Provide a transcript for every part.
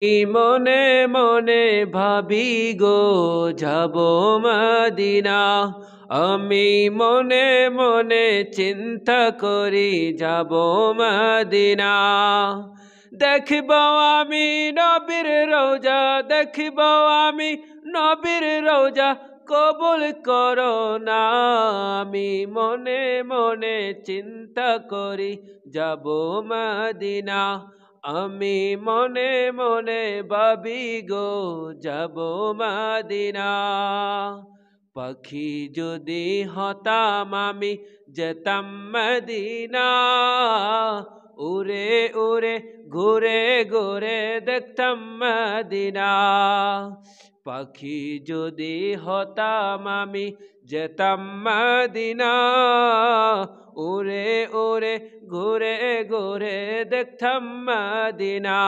মনে মনে ভাবি গো যাব মদিনা। আমি মনে মনে চিন্তা করি যাব মদিনা। দেখব আমি নবীর রওজা, দেখব আমি নবীর রওজা, কবুল করো না। আমি মনে মনে চিন্তা করি যাব মদিনা। আমি মনে মনে ভাবি গো যাব মদিনা। পাখি যদি হতাম আমি যেতাম মদিনা। উড়ে উড়ে ঘুরে ঘুরে দেখতাম মদিনা। পাখি যদি হতাম আমি যেতাম মদিনা। উড়ে উড়ে ঘুরে ঘুরে দেখতাম মদিনা।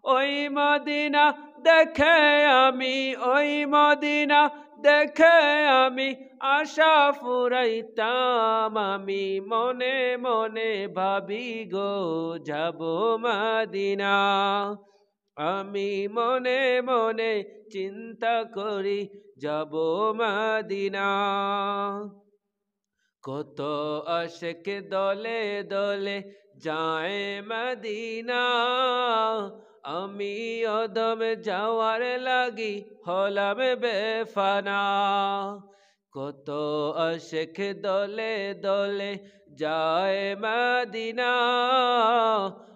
ওই মদিনা দেখে আমি, ওই মদিনা দেখে আমি আশা ফুরাইতাম। আমি মনে মনে ভাবি গো যাব মদিনা। আমি মনে মনে চিন্তা করি যাব মদিনা। কত আশিক দলে দলে যায় মদিনা। আমি অদম যাওয়ার লাগি হলাম বেফানা। কত আশিক দলে দলে যায় মদিনা।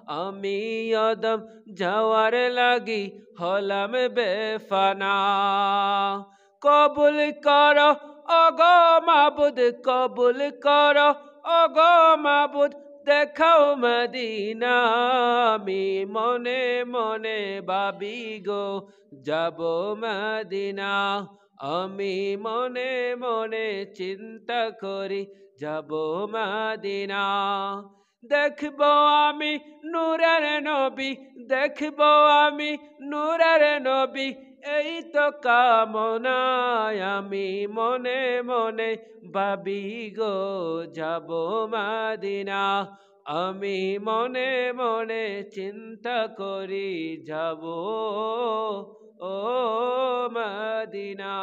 আমি অদম যাওয়ার লাগি হলাম বেফানা। কবুল করো ওগো মাবুদ, কবুল করো ওগো মাবুদ, দেখাও মদিনা। আমি মনে মনে ভাবি গো যাব মদিনা। আমি মনে মনে চিন্তা করি যাব মদিনা। দেখব আমি নূরের নবী, দেখব আমি নূরের নবী, এই তো কামনায়। আমি মনে মনে ভাবি গো যাব মদিনা। আমি মনে মনে চিন্তা করি যাব ও মদিনা।